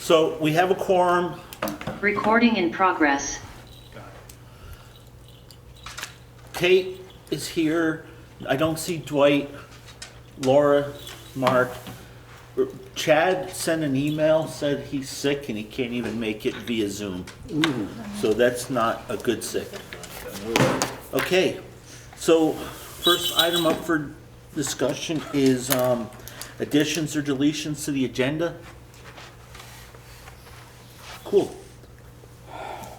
So we have a quorum. Recording in progress. Kate is here. I don't see Dwight, Laura, Mark. Chad sent an email, said he's sick and he can't even make it via Zoom. Ooh. So that's not a good sick. Okay, so first item up for discussion is additions or deletions to the agenda. Cool.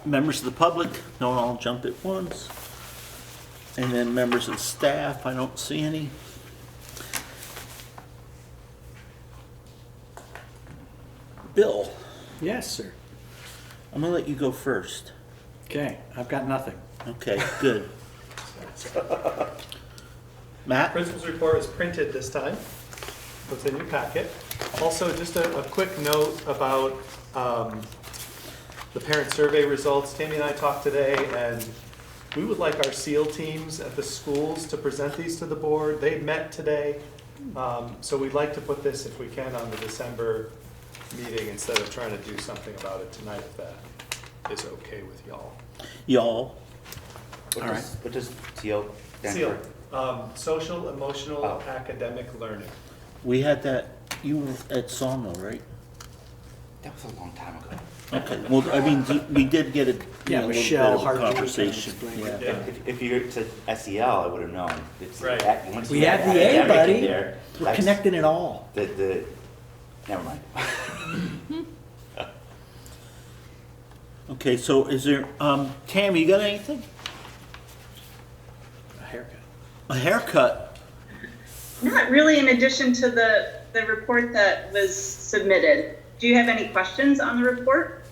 Members of the public, don't all jump at once. And then members of staff, I don't see any. Bill, Yes, sir. I'm gonna let you go first. Okay, I've got nothing. Okay, good. Matt? Principal's report is printed this time. What's in your packet. Also, just a quick note about the parent survey results. Tammy and I talked today, and we would like our SEAL teams at the schools to present these to the board. They met today, so we'd like to put this, if we can, on the December meeting instead of trying to do something about it tonight, if that is okay with y'all. Y'all? What does SEAL stand SEAL, for? social, emotional, Oh. academic learning. We had that, you were at Sawmill, right? That was a long time ago. Okay, well, I mean, we did get a, Yeah, a little Michelle bit of a Hartwig conversation. explained Yeah. it. Yeah. If you said SEL, I would have known. It's Right. Once We you had add the A, academic in buddy. there, We're that's connecting it all. never mind. Okay, so is there, Tammy, you got anything? A haircut. A haircut? Not really, in addition to the report that was submitted. Do you have any questions on the report?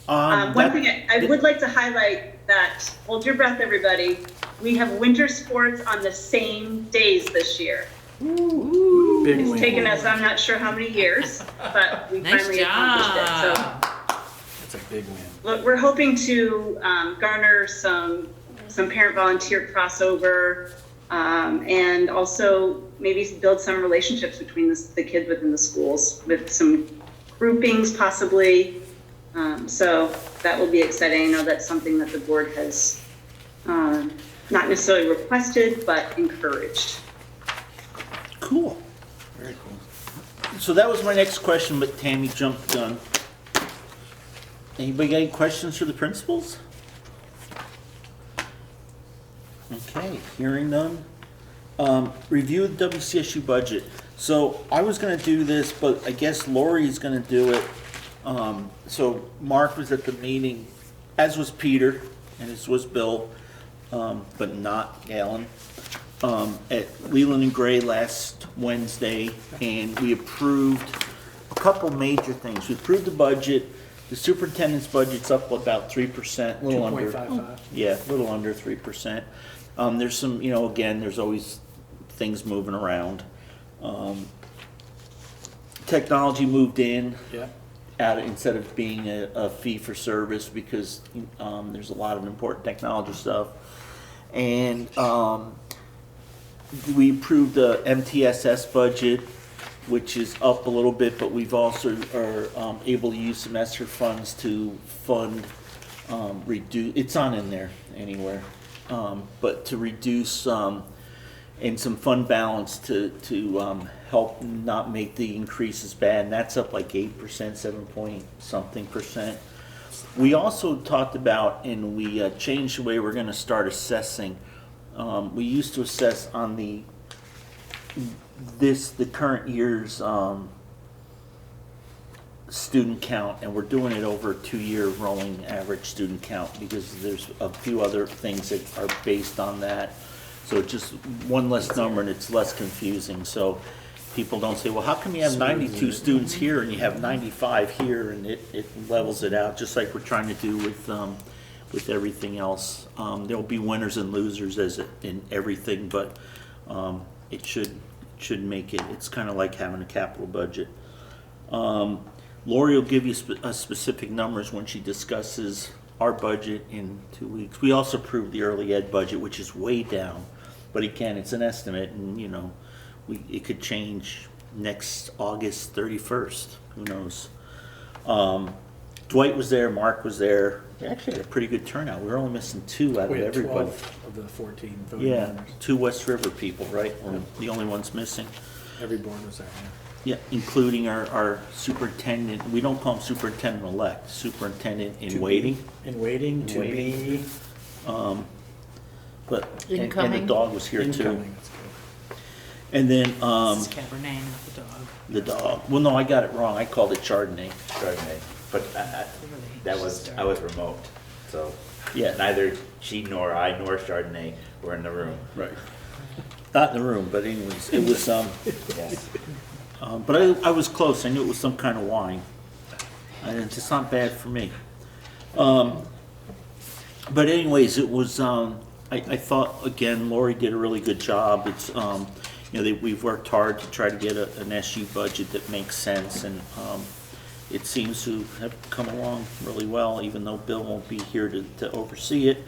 One That- thing I would like to highlight that, hold your breath, everybody, we have winter sports on the same days this year. Big It's win. taken us, I'm not sure how many years, but we Nice finally accomplished it. So That's a big win. look, we're hoping to garner some parent volunteer crossover, and also maybe build some relationships between the kids within the schools with some groupings possibly. So that will be exciting. I know that's something that the board has not necessarily requested, but encouraged. Cool. Very cool. So that was my next question, but Tammy jumped the gun. Anybody got any questions for the principals? Okay, hearing none. Review the WCSU budget. So I was gonna do this, but I guess Lori's gonna do it. So Mark was at the meeting, as was Peter, and as was Bill, but not Alan, at Leland and Gray last Wednesday, and we approved a couple major things. We approved the budget. The superintendent's budget's up about 3%, a little under. 2.55. Yeah, a little under 3%. There's some, again, there's always things moving around. Technology moved in Yeah. instead of being a fee for service because there's a lot of important technology stuff. And we approved the MTSS budget, which is up a little bit, but we've also are able to use some ESSER funds to fund, it's not in there anywhere, but to reduce and some fund balance to help not make the increases bad, and that's up like 8%, 7 point something percent. We also talked about, and we changed the way we're gonna start assessing. We used to assess on the current year's student count, and we're doing it over a 2-year rolling average student count because there's a few other things that are based on that. So it's just one less number and it's less confusing. So people don't say, well, how come you have 92 students here and you have 95 here, and it levels it out, just like we're trying to do with everything else. There'll be winners and losers as in everything, but it should make it, it's kind of like having a capital budget. Lori will give you specific numbers when she discusses our budget in 2 weeks. We also approved the early ed budget, which is way down, but again, it's an estimate, and it could change next August 31st. Who knows? Dwight was there, Mark was there. We actually had a pretty good turnout. We were only missing 2 out of We had everybody. 12 of the 14 voting Yeah, members. 2 West River people, right? We're the only ones missing. Every board was there, Yeah, including our superintendent. We don't call him superintendent-elect, superintendent yeah. in waiting. In waiting, to Waiting. be But and the Incoming. dog was here too. incoming. That's good. And then It's Cabernet, not the dog. the dog. Well, no, I got it wrong. I called it Chardonnay. Chardonnay, but I was remote, so Yeah. neither she nor I nor Chardonnay were in the room. Right. Not in the room, but anyways, it was Yes. but I was close. I knew it was some kind of wine. And it's just not bad for me. But anyways, it was, I thought, again, Lori did a really good job. It's, we've worked hard to try to get an SU budget that makes sense, and it seems to have come along really well, even though Bill won't be here to oversee it.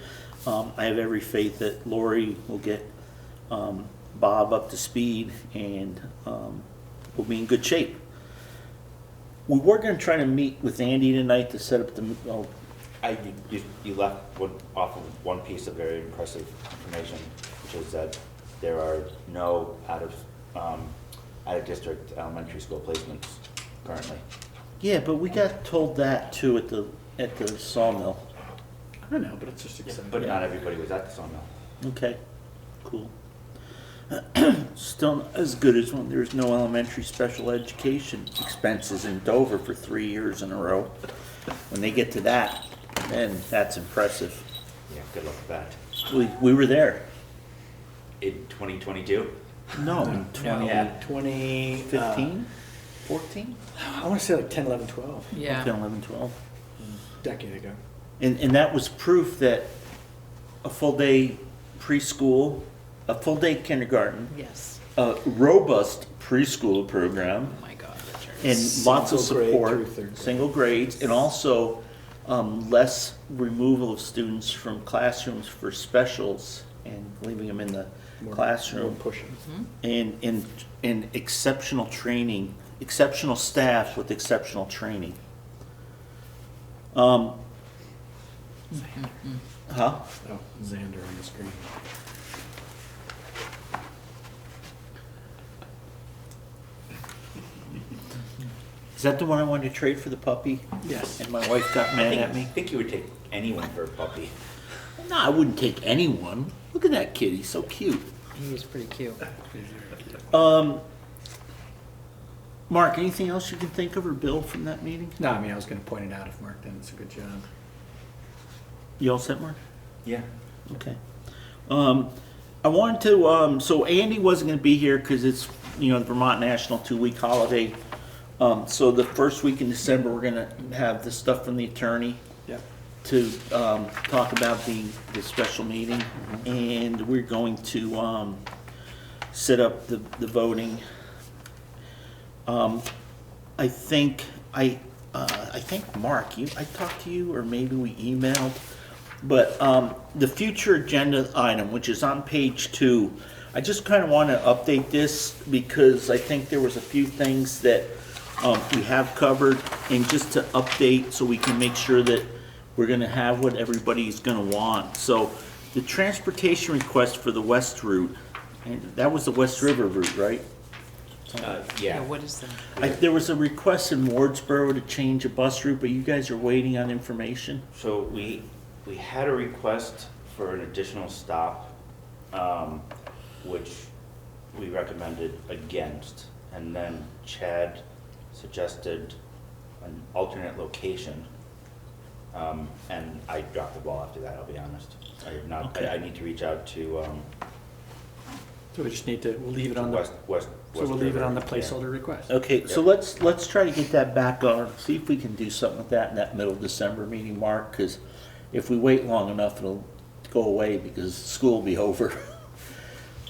I have every faith that Lori will get Bob up to speed, and we'll be in good shape. We were gonna try to meet with Andy tonight to set up the, You left off of one piece of very impressive information, which is that there are no out of district elementary school placements currently. yeah, but we got told that too at the sawmill. I don't know, but it's just exciting. But not everybody was at the sawmill. Okay, cool. Still not as good as when there's no elementary special education expenses in Dover for 3 years in a row. When they get to that, then that's impressive. Yeah, good luck with that. We were there. In 2022? No, in Yeah. 2015, 14? I want to say like 10, 11, 12, Yeah. 10, 11, 12. decade ago. And that was proof that a full day preschool, a full day kindergarten, Yes. a robust preschool program, Oh my God, Richard. and lots of Single grade support, through third grade. single grades, and also less removal of students from classrooms for specials and leaving them in the More classroom, pushing. and exceptional training, exceptional staff with exceptional training. Huh? Oh, Xander on the screen. Is that the one I wanted to trade for the puppy? Yes. And my wife got mad at I me? think you would take anyone for a puppy. No, I wouldn't take anyone. Look at that kid, he's so cute. He was pretty cute. Mark, anything else you can think of, or Bill, from that meeting? No, I mean, I was going to point it out if Mark did. It's a good job. You all set, Mark? Yeah. Okay. I wanted to, so Andy wasn't gonna be here because it's, the Vermont National 2-week holiday. So the first week in December, we're gonna have the stuff from the attorney Yep. to, talk about the special meeting. And we're going to, set up the voting. I think, Mark, I talked to you, or maybe we emailed, but the future agenda item, which is on page 2, I just kind of want to update this because I think there was a few things that we have covered, and just to update so we can make sure that we're going to have what everybody's going to want. So the transportation request for the west route, and that was the West River route, right? Yeah, what is that? There was a request in Wardsboro to change a bus route, but you guys are waiting on information? So we had a request for an additional stop, which we recommended against. And then Chad suggested an alternate location. And I dropped the ball after that, I'll be honest. I have not, Okay. I need to reach out to So we just need to, we'll leave it on the, West. so we'll leave it on the Yeah. placeholder request. Okay, so Yep. let's try to get that back on, see if we can do something with that in that middle of December meeting, Mark, because if we wait long enough, it'll go away because school will be over.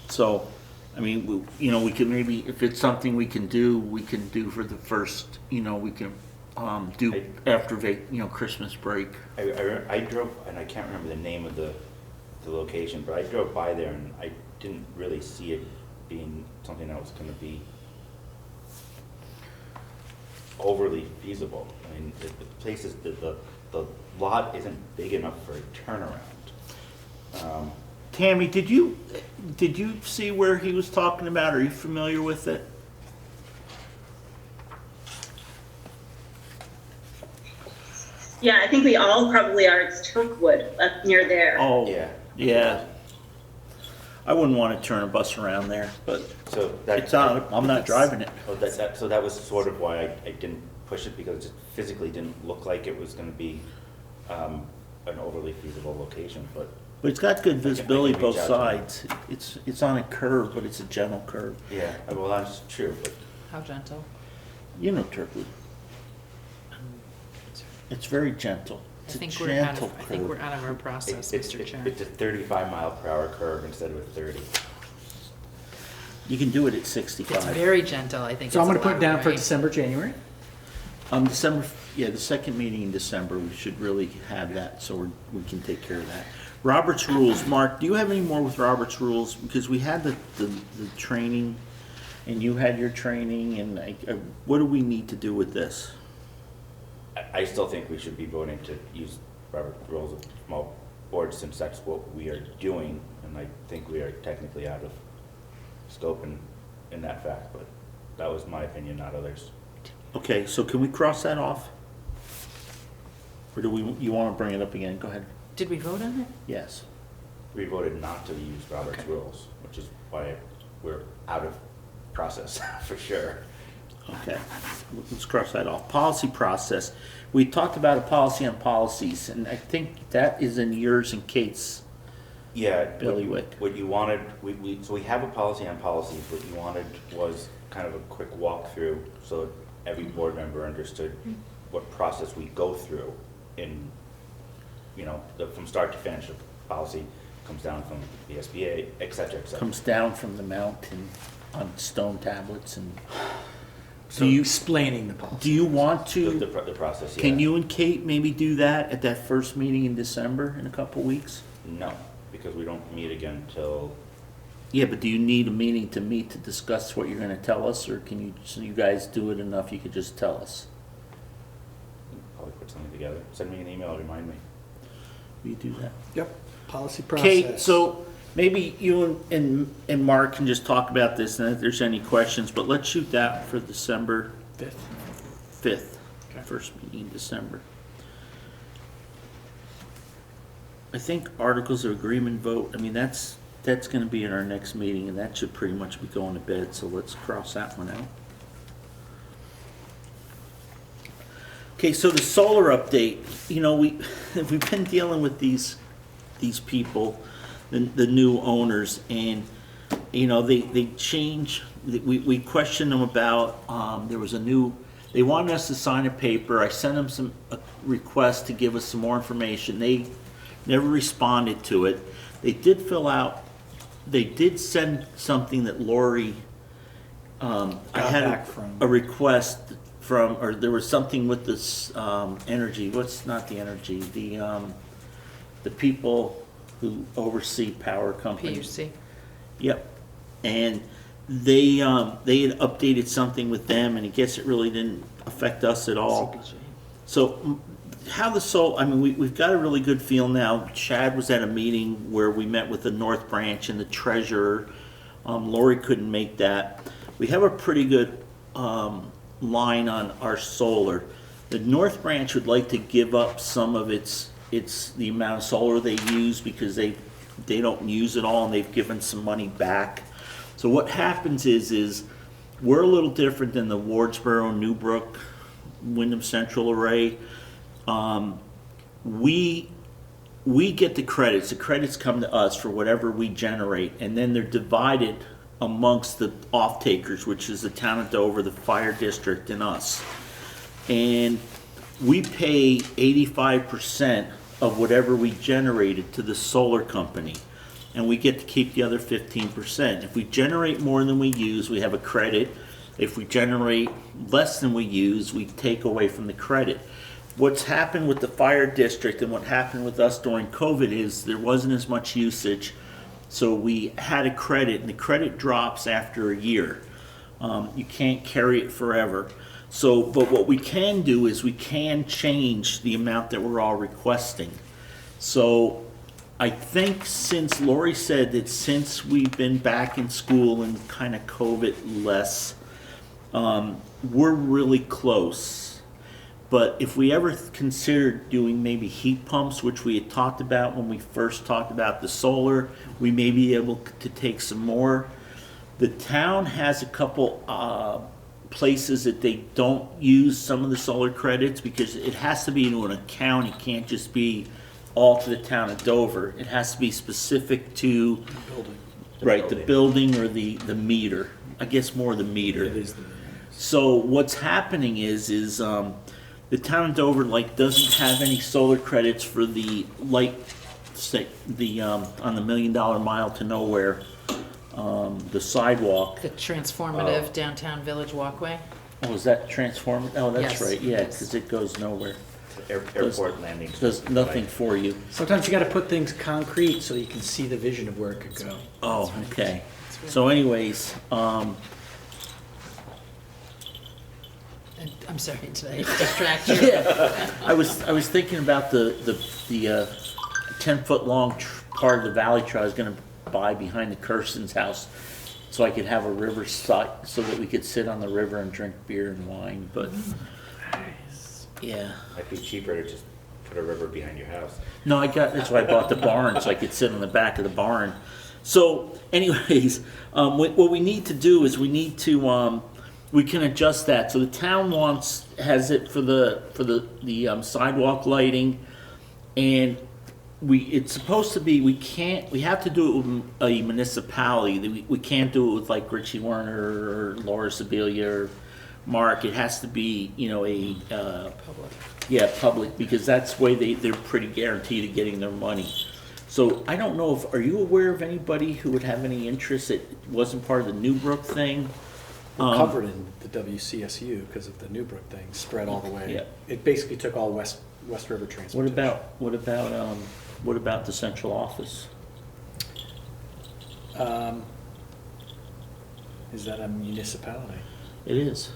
So, I mean, we can maybe, if it's something we can do for the first, we can do after Christmas break. I drove, and I can't remember the name of the location, but I drove by there and I didn't really see it being something that was gonna be overly feasible. I mean, the place is, the lot isn't big enough for a turnaround. Tammy, did you see where he was talking about? Are you familiar with it? Yeah, I think we all probably are. It's Turkwood up near there. Oh, Yeah. yeah. I wouldn't want to turn a bus around there, but So that. it's on, I'm not driving it. Oh, so that was sort of why I didn't push it, because it physically didn't look like it was gonna be, an overly feasible location, but But it's got good visibility I can reach both out to him. sides. It's on a curve, but it's a gentle curve. yeah, well, that's true, but How gentle? You know Turkey. It's very gentle. I It's a think we're out gentle of, I think we're curve. out of our process, it's Mr. Chair. it's a 35-mile-per-hour curve instead of a 30. You can do it at It's 65. very gentle, I think So I'm it's gonna put it down allowed, for right? December, January. December, yeah, the second meeting in December, we should really have that, so we can take care of that. Robert's Rules, Mark, do you have any more with Robert's Rules? Because we had the training, and you had your training, and what do we need to do with this? I still think we should be voting to use Robert Rules of Small Boards, since that's what we are doing, and I think we are technically out of scope in that fact, but that was my opinion, not others. Okay, so can we cross that off? Or you want to bring it up again? Go ahead. Did we vote on it? Yes. We voted not to use Robert's Okay. rules, which is why we're out of process, for sure. Okay, let's cross that off. Policy process. We talked about a policy on policies, and I think that is in yours and Kate's. Yeah. Bailiwick. What you wanted, so we have a policy on policies. What you wanted was kind of a quick walkthrough, so every board member understood what process we go through in, from start to finish. The policy comes down from the SBA, et cetera, et cetera. Comes down from the mountain on stone tablets and. So explaining the policy. Do you want The to, process, yeah. can you and Kate maybe do that at that first meeting in December in a couple weeks? No, because we don't meet again till, Yeah, but do you need a meeting to meet to discuss what you're gonna tell us, or can you, so you guys do it enough you could just tell us? probably put something together. Send me an email, remind me. Will you do that? Yep, policy process. Kate, so maybe you and Mark can just talk about this, and if there's any questions, but let's shoot that for December 5th, Okay. first meeting in December. I think articles of agreement vote, I mean, that's gonna be in our next meeting, and that should pretty much be going to bed, so let's cross that one out. Okay, so the solar update, we've been dealing with these people, the new owners, and, they change, we questioned them about, there was they wanted us to sign a paper, I sent them a request to give us some more information, they never responded to it. They did send something that Lori, I had back from. a request from, or there was something with this, energy, not the energy, the people who oversee power companies. PUC. Yep, and they had updated something with them, and I guess it really didn't affect us at all. CPG. So we've got a really good feel now. Chad was at a meeting where we met with the North Branch and the treasurer. Lori couldn't make that. We have a pretty good line on our solar. The North Branch would like to give up some of the amount of solar they use, because they don't use it all, and they've given some money back. So what happens is we're a little different than the Wardsboro, Newbrook, Wyndham Central array. We get the credits. The credits come to us for whatever we generate, and then they're divided amongst the off-takers, which is the town of Dover, the fire district, and us. And we pay 85% of whatever we generated to the solar company, and we get to keep the other 15%. If we generate more than we use, we have a credit. If we generate less than we use, we take away from the credit. What's happened with the fire district and what happened with us during COVID is there wasn't as much usage, so we had a credit, and the credit drops after a year. You can't carry it forever. So, but what we can do is we can change the amount that we're all requesting. So I think since Lori said that since we've been back in school and kind of COVID less, we're really close. But if we ever considered doing maybe heat pumps, which we had talked about when we first talked about the solar, we may be able to take some more. The town has a couple places that they don't use some of the solar credits because it has to be into an account. It can't just be all to the town of Dover. It has to be specific to Building. right, the building or the meter. I guess more the meter. It is the. So what's happening is the town of Dover doesn't have any solar credits for the light, on the $1 Million Mile to Nowhere, the sidewalk. The transformative downtown village walkway. Oh, is that transform? Oh, that's Yes, right. Yeah, yes. because it goes nowhere. Airport landing. Does nothing for you. Sometimes you got to put things concrete so you can see the vision of where it could go. Oh, okay. So, anyways, And I'm sorry, did I distract you? yeah, I was thinking about the 10-foot long part of the valley trail I was going to buy behind the Kirsten's house, so I could have a river side so that we could sit on the river and drink beer and wine. But yeah, Might be cheaper to just put a river behind your house. no, that's why I bought the barn so I could sit on the back of the barn. So, anyways, what we need to do is we need to we can adjust that. So the town has it for the sidewalk lighting, and it's supposed to be, we have to do it with a municipality. We can't do it with like Richie Werner or Laura Sibilia or Mark. It has to be, a public, because that's the way they're pretty guaranteed of getting their money. So I don't know are you aware of anybody who would have any interest that wasn't part of the Newbrook thing? We're covered in the WCSU because of the Newbrook thing, spread all the way. Yeah. It basically took all West River transportation. What about the central office? Is that a municipality? It is.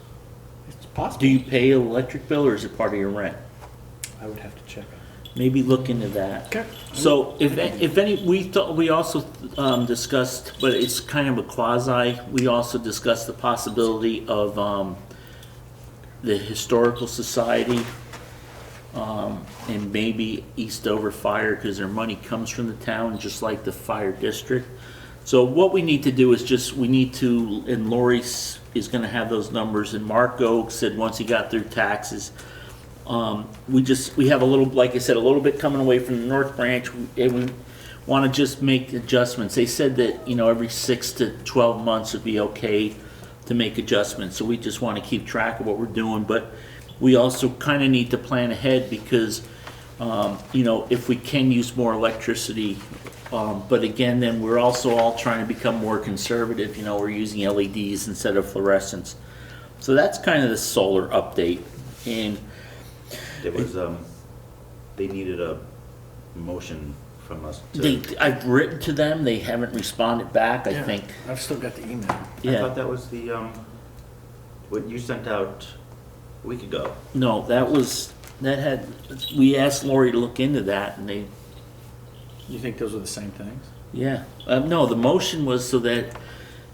It's possible. Do you pay an electric bill or is it part of your rent? I would have to check on Maybe look into that. Okay. So if any, we also discussed, but it's kind of a quasi, we also discussed the possibility of the Historical Society and maybe East Dover Fire, because their money comes from the town, just like the fire district. So what we need to do is and Lori is gonna have those numbers, and Mark Oak said once he got through taxes, we have a little, like I said, a little bit coming away from the North Branch, and we want to just make adjustments. They said that, every 6 to 12 months would be okay to make adjustments, so we just want to keep track of what we're doing, but we also kind of need to plan ahead because, if we can use more electricity, but again, then we're also all trying to become more conservative, we're using LEDs instead of fluorescents. So that's kind of the solar update, and There was, they needed a motion from us to. I've written to them, they haven't responded back, I Yeah, think. I've still got the email. I Yeah, thought that was the, what you sent out a week ago. no, we asked Lori to look into that, and You think those are the same things? yeah. No, the motion was so that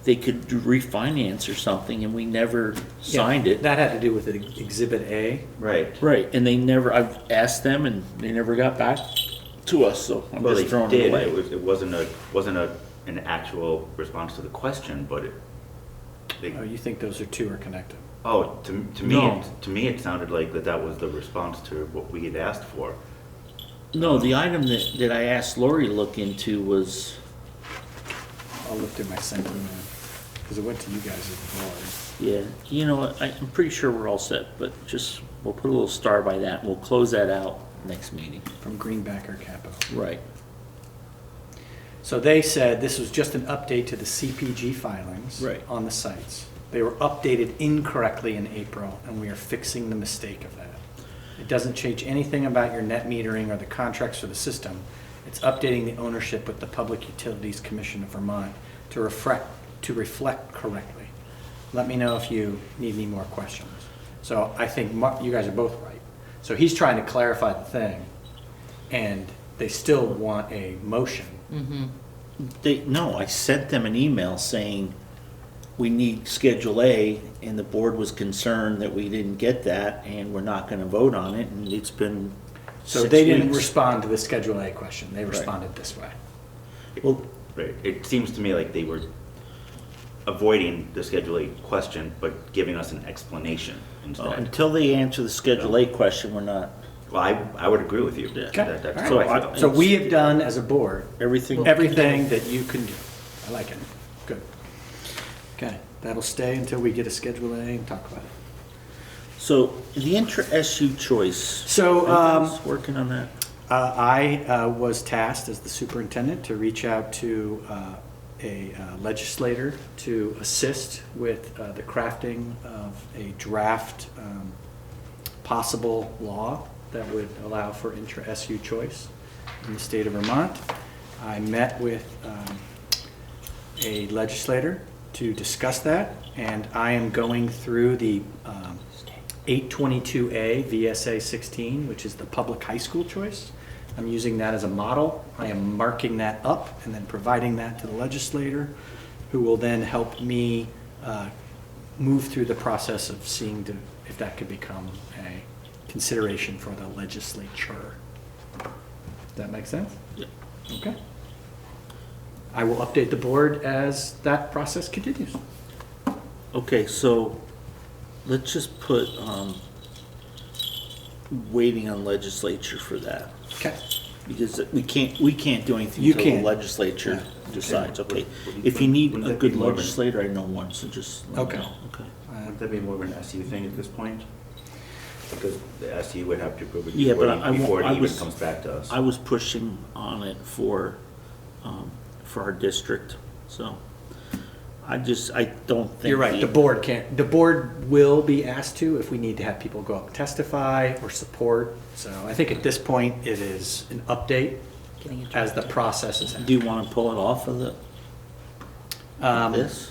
they could refinance or something, and we never signed it. That had to do with Exhibit A. Right. Right, and I've asked them, and they never got back to us, so I'm Well, just they throwing did. it away. It wasn't an actual response to the question, but Oh, you think those two are connected? to me, No. it sounded like that was the response to what we had asked for. No, the item that I asked Lori to look into was, I'll look through my sent email, because it went to you guys as the board. yeah, you know what, I'm pretty sure we're all set, but we'll put a little star by that, and we'll close that out next meeting. From Greenbacker Capital. Right. So they said this was just an update to the CPG filings Right. on the sites. They were updated incorrectly in April, and we are fixing the mistake of that. It doesn't change anything about your net metering or the contracts for the system. It's updating the ownership with the Public Utilities Commission of Vermont to reflect correctly. Let me know if you need any more questions. So I think you guys are both right. So he's trying to clarify the thing, and they still want a motion. No, I sent them an email saying we need Schedule A, and the board was concerned that we didn't get that, and we're not gonna vote on it, and it's been So 6 they didn't weeks. respond to the Schedule A question. They responded this way. Well, Right, it seems to me like they were avoiding the Schedule A question, but giving us an explanation instead. until they answer the Schedule A question, we're not, Well, I would agree with you. Yeah. Okay. That's All how I right. feel. So we have done, as a board, everything. everything that you can do. I like it. Good. Okay, that'll stay until we get a Schedule A and talk about it. So the IntraSU choice. So, Are you guys working on that? I was tasked as the superintendent to reach out to a legislator to assist with the crafting of a draft possible law that would allow for intra-SU choice in the state of Vermont. I met with a legislator to discuss that, and I am going through the 822A VSA 16, which is the public high school choice. I'm using that as a model. I am marking that up and then providing that to the legislator, who will then help me move through the process of seeing if that could become a consideration for the legislature. Does that make sense? Yeah. Okay. I will update the board as that process continues. Okay, so let's just put, waiting on legislature for that. Okay. Because we can't do anything You until the can't. legislature Yeah. decides, okay? If you need Wouldn't a that be good more of an- legislator, I know one, so just let me Okay. know, okay? Wouldn't that be more of an SU thing at this point? Because the SU would have to approve it Yeah, but before it I even was- comes back to us. I was pushing on it for our district, so I don't think. You're right, the board can't, the board will be asked to if we need to have people go up and testify or support. So I think at this point, it is an update Getting it as the drafted. process is Do happening. you want to pull it off of this?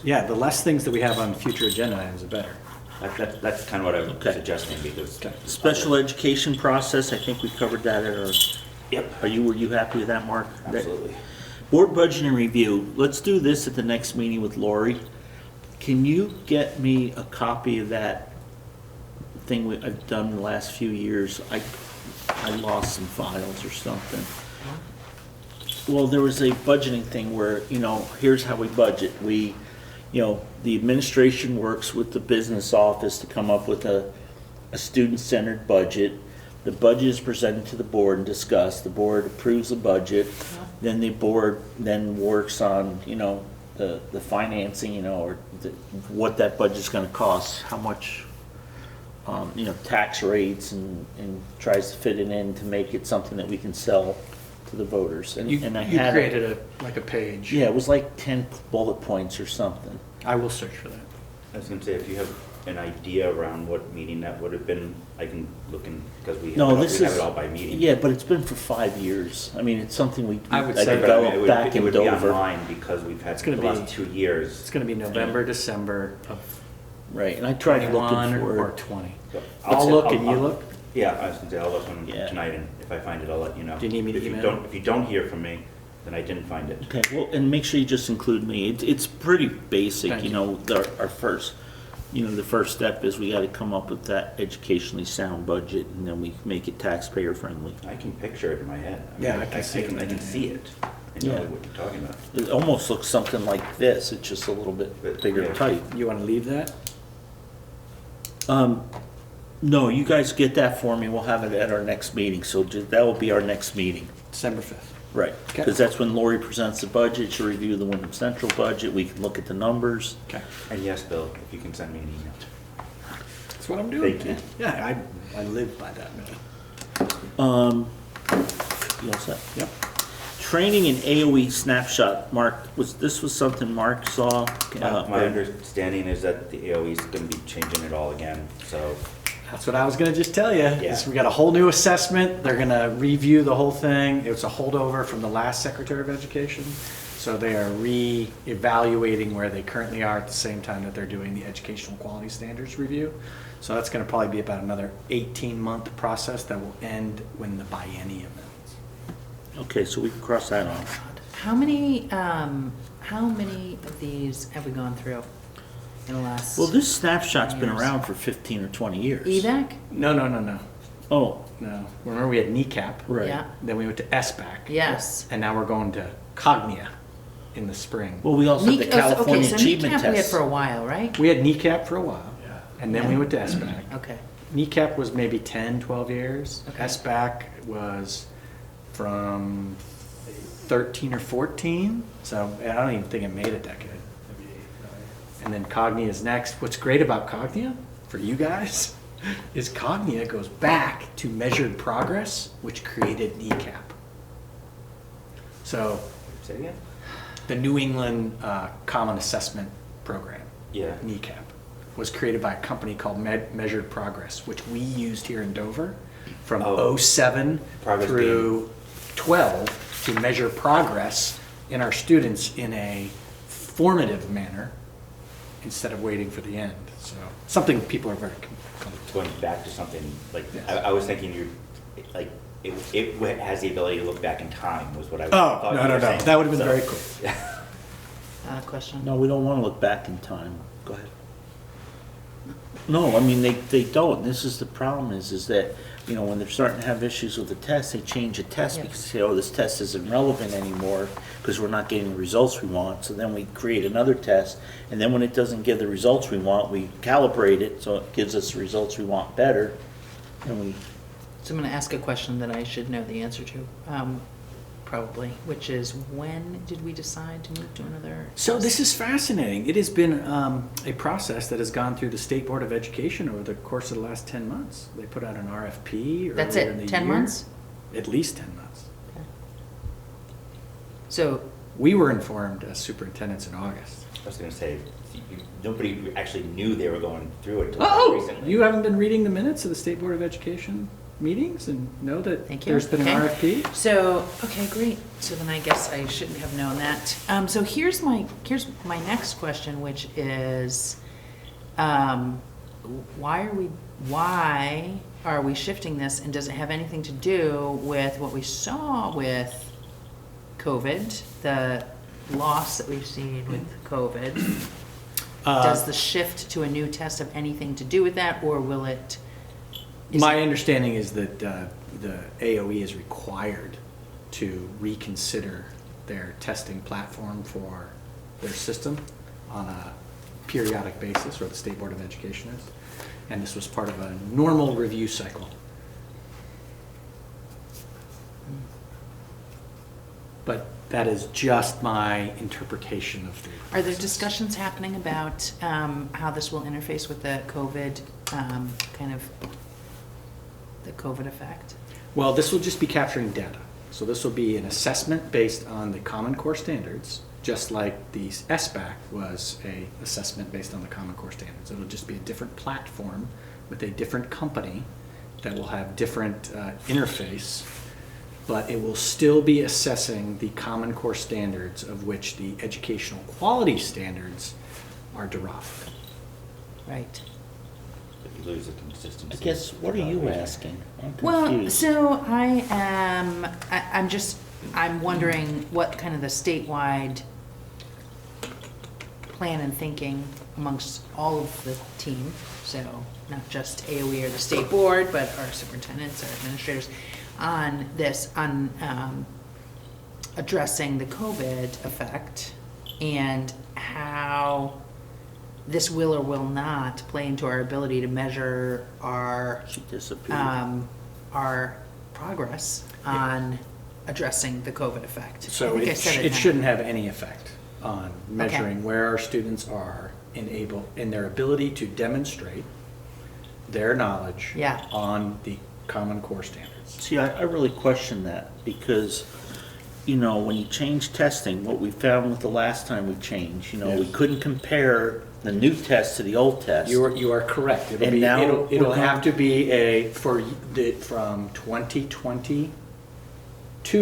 Yeah, the less things that we have on future agenda items, the better. That's kind of what I was Okay. suggesting, because. Special education process, I think we covered that at our, Yep, were you happy with that, Mark? That- absolutely. Board budget and review, let's do this at the next meeting with Lori. Can you get me a copy of that thing I've done the last few years? I lost some files or something. Well, there was a budgeting thing where, here's how we budget. We, the administration works with the business office to come up with a student-centered budget. The budget is presented to the board and discussed. The board approves the budget. Then the board then works on, the financing, or what that budget's gonna cost, how much, tax rates and tries to fit it in to make it something that we can sell to the voters. You And I had created a page. Yeah, it was like 10 bullet points or something. I will search for that. I was gonna say, if you have an idea around what meeting that would have been, I can look in, because we No, have this it is, all by meeting. yeah, but it's been for 5 years. I mean, it's something I would I say- But I mean, developed back it in would be Dover. online, because we've had It's gonna the be- last 2 years. It's gonna be November, December of Right, and I tried 21 looking for or it. 20. So I'll look and you look? Yeah, I was gonna say, I'll look on Yeah. tonight, and if I find it, I'll let you know. Do you need me to If you email? don't- If you don't hear from me, then I didn't find it. Okay, well, and make sure you just include me. It's pretty basic, Thank you. our first, the first step is we gotta come up with that educationally sound budget, and then we make it taxpayer friendly. I can picture it in my head. I mean, Yeah, I can see it. I can see it. I know Yeah. what you're talking about. It almost looks something like this, it's just a little bit bigger Yeah. type. You wanna leave that? No, you guys get that for me, we'll have it at our next meeting, so that will be our next meeting. December 5th. Right, Okay. because that's when Lori presents the budget, she'll review the Wyndham Central budget, we can look at the numbers. Okay. And yes, Bill, if you can send me an email. That's what I'm doing. Thank you. Yeah, I live by that, man. You all set? Yep. Training in AOE Snapshot, Mark, this was something Mark saw? My understanding is that the AOE is gonna be changing it all again, so. That's what I was gonna just tell you. Yeah. We got a whole new assessment. They're gonna review the whole thing. It was a holdover from the last Secretary of Education. So they are re-evaluating where they currently are at the same time that they're doing the educational quality standards review. So that's going to probably be about another 18-month process that will end when the biennium ends. Okay, so we can cross that off. How many of these have we gone through in the last? Well, this snapshot's been years? around for 15 or 20 years. EVAC? No. Oh, No. Remember we had NECAP, right. Yeah, then we went to SBAC. yes. And now we're going to Cognia in the spring. Well, we also have the California Okay, so Achievement NECAP we had Test. for a while, right? We had NECAP for a while, and then we Yeah. went to SBAC. Okay, NECAP was maybe 10, 12 years. Okay. SBAC was from 13 or 14, so I don't even think it made a decade. And then Cognia is next. What's great about Cognia, for you guys, is Cognia goes back to measured progress, which created NECAP. So Say it again? the New England Common Assessment Program, Yeah. NECAP, was created by a company called Measured Progress, which we used here in Dover from Oh. 07 Progress through 12 to measure progress in our students in a formative manner instead of waiting for the end. So something people are very Going back to something, like, I was thinking like, it has the ability to look back in time, was what I thought you were saying. That would have been So- very cool. question? No, we don't want to look back in time. Go ahead. No, I mean, they don't. This is the problem is that, you know, when they're starting to have issues with the test, they change the test Yeah. because they say, oh, this test isn't relevant anymore because we're not getting the results we want. So then we create another test, and then when it doesn't give the results we want, we calibrate it so it gives us the results we want better, and we So I'm going to ask a question that I should know the answer to, probably, which is when did we decide to move to another? So test? this is fascinating. It has been a process that has gone through the State Board of Education over the course of the last 10 months. They put out an RFP That's earlier it, in the 10 year. months? At least 10 months. So, We were informed as superintendents in August. I was gonna say, nobody actually knew they were going through it until Oh, recently. you haven't been reading the minutes of the State Board of Education meetings and know that Thank you. there's been an Okay. RFP? so, okay, great. So then I guess I shouldn't have known that. So here's my next question, which is, why are we shifting this, and does it have anything to do with what we saw with COVID, the loss that we've seen with COVID? Does the shift to a new test have anything to do with that, or will it? My understanding is that the AOE is required to reconsider their testing platform for their system on a periodic basis, or the State Board of Education is. And this was part of a normal review cycle. But that is just my interpretation of the Are there process. discussions happening about how this will interface with the COVID, kind of, the COVID effect? Well, this will just be capturing data. So this will be an assessment based on the Common Core standards, just like the SBAC was a assessment based on the Common Core standards. It'll just be a different platform with a different company that will have different interface, but it will still be assessing the Common Core standards of which the educational quality standards are derived. Right. But you lose the consistency. I guess, what are you asking? I'm Well, confused. so I'm wondering what kind of the statewide plan and thinking amongst all of the team, so not just AOE or the state board, but our superintendents, our administrators, on this, on addressing the COVID effect and how this will or will not play into our ability to measure our She disappeared. our progress on addressing the COVID effect. I So think I said it now. shouldn't have any effect on measuring where our students are in their ability to demonstrate their knowledge Yeah. on the Common Core standards. See, I really question that because, you know, when you change testing, what we found with the last time we changed, you know, we Yes. couldn't compare the new test to the old test. You are correct. It'll And be, now it'll we're have going- to be from 2022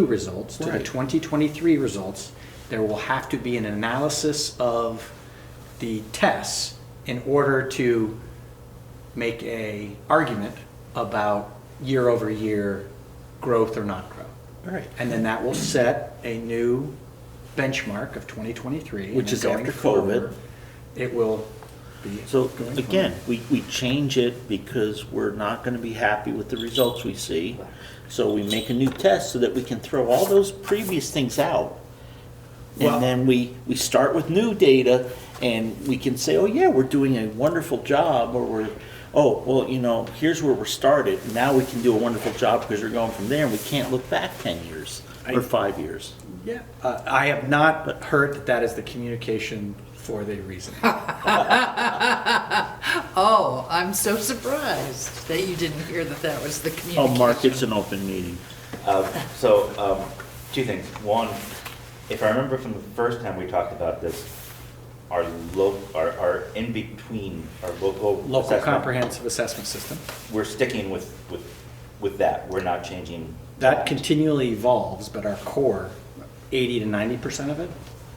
results to the Right. 2023 results. there will have to be an analysis of the tests in order to make a argument about year-over-year growth or not growth. All right. And then that will set a new benchmark of 2023. and Which then is going after forward, COVID. It will be. So going again, forward. we change it because we're not gonna be happy with the results we see. So we make a new test so that we can throw all those previous things out. Well- And then we start with new data and we can say, oh yeah, we're doing a wonderful job, or we're, oh, well, you know, here's where we're started. Now we can do a wonderful job because we're going from there and we can't look back 10 years or 5 years. Yeah, I have not heard that that is the communication for the reason. Oh, I'm so surprised that you didn't hear that that was the Oh, communication. Mark, it's an open meeting. Two things. One, if I remember from the first time we talked about this, our in between, our local Local assessment, comprehensive assessment system. we're sticking with that. We're not changing. That continually evolves, but our core, 80 to 90% of it,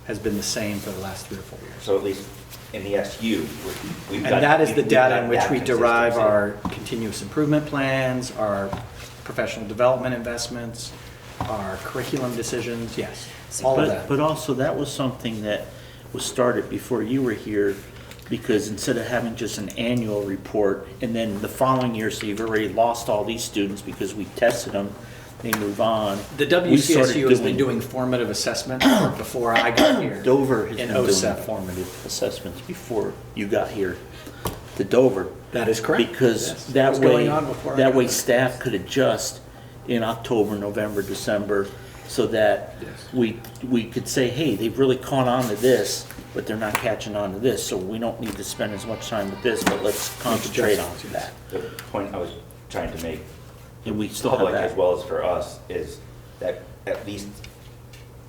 has been the same for the last 3 or 4 years. So at least in the SU, we've got. And that is the we've data got in which that we derive consistency. our continuous improvement plans, our professional development investments, our curriculum decisions, yes, all of that. But also, that was something that was started before you were here, because instead of having just an annual report, and then the following year, so you've already lost all these students because we tested them, they move on. The we started WCSU has been doing formative assessment before I got here. Dover has in been doing 07. formative assessments before you got here to Dover. That is correct. Because Yes. that was way, going on before I that got way here. staff could adjust in October, November, December, so that Yes. we could say, hey, they've really caught on to this, but they're not catching on to this, so we don't need to spend as much time with this, but let's concentrate on adjustments, that. The point I was trying to make, And we still have public as that. well as for us, is that at least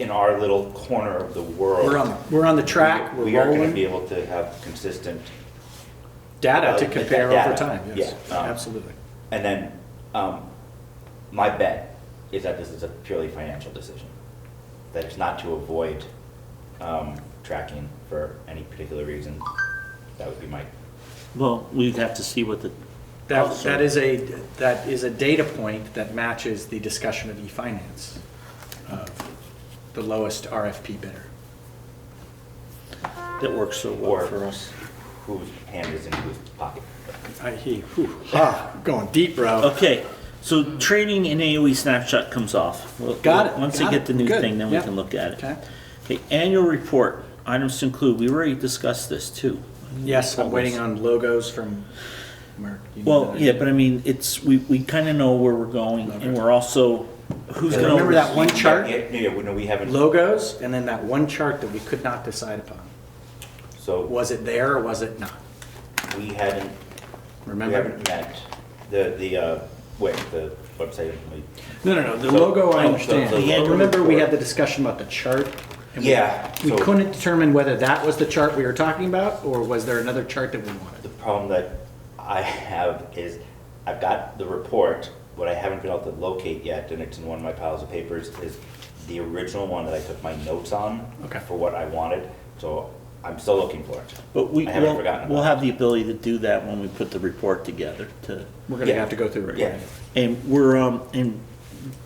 in our little corner of the world. We're on the track, we're We are gonna rolling. be able to have consistent, Data to that compare data, over time, yes, yeah, absolutely. and then, my bet is that this is a purely financial decision. That it's not to avoid, tracking for any particular reason. That would be my, Well, we'd have to see what the. That is a data point that matches the discussion of e-finance, of the lowest RFP bidder. That works so well Or- for us. whose hand is in whose pocket. Going deep, bro. Okay, so training in AOE Snapshot comes off. Got it, Once they got get it. the new Good, thing, then we yeah. can look at it. Okay. Okay, annual report, items to include, we already discussed this too. Yes, I'm waiting on logos from Mark. You need Well, that? yeah, but I mean, we kind of know where we're going, and we're also, who's gonna. Remember that one chart? Yeah, we haven't, Logos, and then that one chart that we could not decide upon. so Was it there or was it not? we haven't, we Remember? haven't met the website. No, the So- logo I so- understand. so the But annual remember, we report- had the discussion about the chart? and we- Yeah, We so- couldn't determine whether that was the chart we were talking about, or was there another chart that we The wanted? problem that I have is I've got the report, what I haven't been able to locate yet, and it's in one of my piles of papers, is the original one that I took my notes on Okay. for what I wanted. So I'm still looking for it. But I haven't forgotten we'll about have the ability to do that when we put the report together to. We're gonna Yeah. have to go through it. Yeah. And we're, and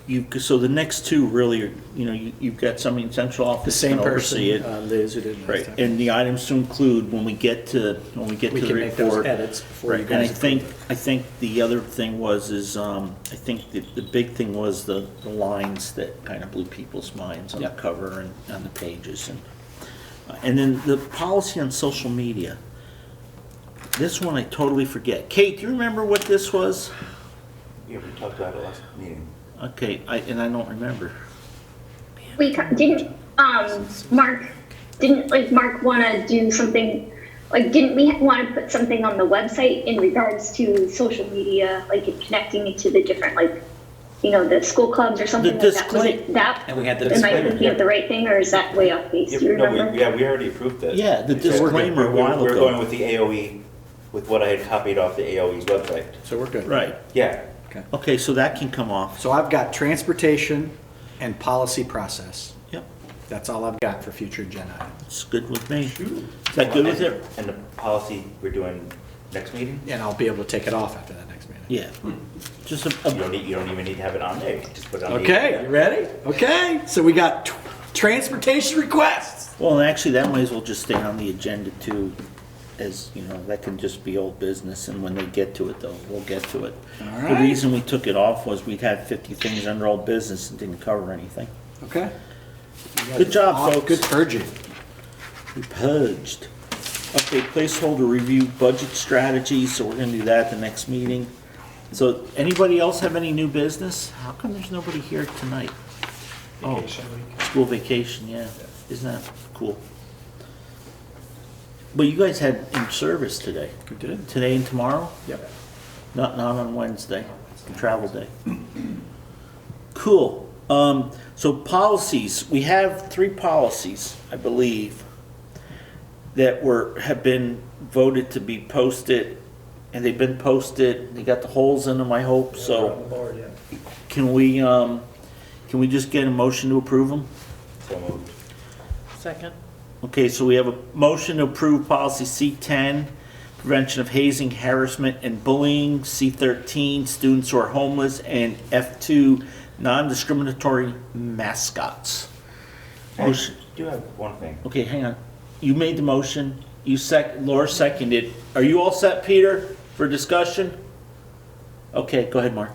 you, so the next two really are, you know, you've got somebody in central The office same can oversee person, it. Liz, who did last Right, time. and the items to include when we get to We the can make those report. edits before you Right, and I guys think, approve I think the other thing was, I think the big thing was the lines that kind of blew people's minds on the Yep. cover and on the pages. And then the policy on social media. This one I totally forget. Kate, do you remember what this was? Yeah, we talked about it last meeting. Okay, I don't remember. Didn't Mark want to do something, like, didn't we want to put something on the website in regards to social media, like connecting it to the different, like, you know, the school clubs or something like that? Was it that? And we had the Am I disclaimer. thinking of the right thing, or is that way off base? Do you No, remember? we already approved that. Yeah, the So we're good. disclaimer a We're- while We're ago. going with the AOE, with what I had copied off the AOE's website. So we're good. Right, Yeah, Okay. okay, so that can come off. So I've got transportation and policy process. Yep. That's all I've got for future agenda items. It's good with me. Is that good with it? And the policy we're doing next meeting? And I'll be able to take it off after that next meeting. Yeah. Just You don't even need to have it on there. You can just put it on the Okay, agenda. you ready? Okay, so we got transportation requests. well, and actually, that might as well just stay on the agenda too, as, you know, that can just be old business, and when they get to it, though, we'll get to it. All The right. reason we took it off was we'd had 50 things under old business and didn't cover anything. Okay. Good job, folks. Good purging. We purged. Okay, placeholder review budget strategy, so we're gonna do that at the next meeting. So, anybody else have any new business? How come there's nobody here tonight? Vacation week. School vacation, yeah. Isn't that cool? But you guys had in service today. We did. Today and tomorrow? Yep. Not on Wednesday, travel day. Cool. So policies, we have 3 policies, I believe, that have been voted to be posted, and they've been posted, they got the holes in them, I hope, On the so board, yeah. can we just get a motion to approve them? So moved. Second. Okay, so we have a motion to approve policy C10, prevention of hazing, harassment, and bullying, C13, students who are homeless, and F2, non-discriminatory mascots. I Motion, do have one thing. okay, hang on. You made the motion, Laura seconded. Are you all set, Peter, for discussion? Okay, go ahead, Mark.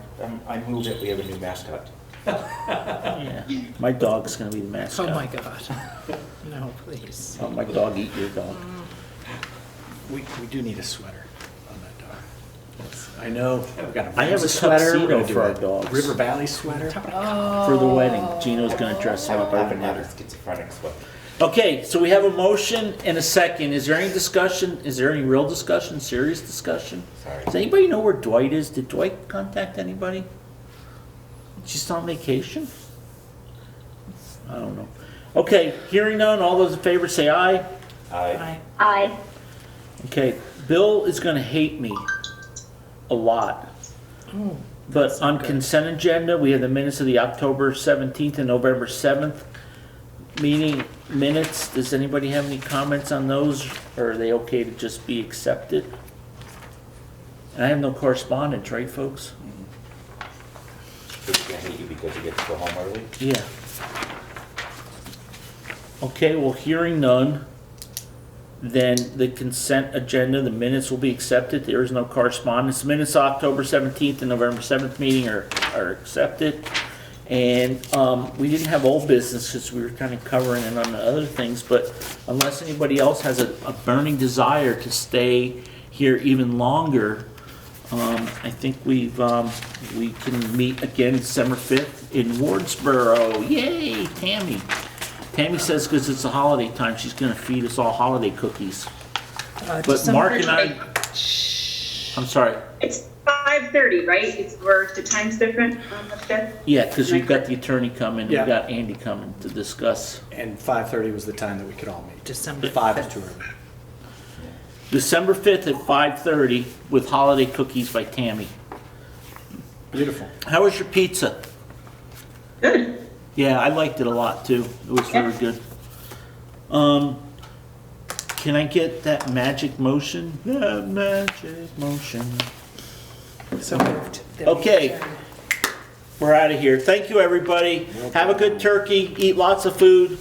I move that we have a new mascot. Yeah, my dog's gonna be the mascot. Oh, my God. No, please. Oh, my dog eat your dog. We do need a sweater on that dog. I know. We've got I have a Ramsey sweater. We're tuxedo gonna do for a our dogs. River Valley sweater. For the wedding, Gino's gonna dress I up. haven't had a schizophrenic sweat. Okay, so we have a motion and a second. Is there any discussion? Is there any real discussion, serious discussion? Sorry. Does anybody know where Dwight is? Did Dwight contact anybody? Is he still on vacation? I don't know. Okay, hearing none, all those in favor say aye. I I, Okay, Bill is gonna hate me a lot. But on consent agenda, we have the minutes of the October 17th and November 7th meeting minutes. Does anybody have any comments on those, or are they okay to just be accepted? And I have no correspondence, right, folks? He's gonna hate you because you get to go home early. Yeah. Okay, well, hearing none, then the consent agenda, the minutes will be accepted. There is no correspondence. Minutes October 17th and November 7th meeting are accepted. And we didn't have old business because we were kind of covering it on the other things, but unless anybody else has a burning desire to stay here even longer, I think we can meet again December 5th in Wardsboro. Yay, Tammy. Tammy says because it's a holiday time, she's gonna feed us all holiday cookies. But Mark and I, I'm sorry, It's 5:30, right? The time's different on the 5th? yeah, because we've got the attorney coming, Yeah. we've got Andy coming to discuss. And 5:30 was the time that we could all meet. December 5 is 5th. too early. December 5th at 5:30 with holiday cookies by Tammy. Beautiful. How was your pizza? Good. Yeah, I liked it a lot too. It was very good. Can I get that magic motion? That magic motion. So moved. Okay. We're out of here. Thank you, everybody. Have a good turkey. Eat lots of food.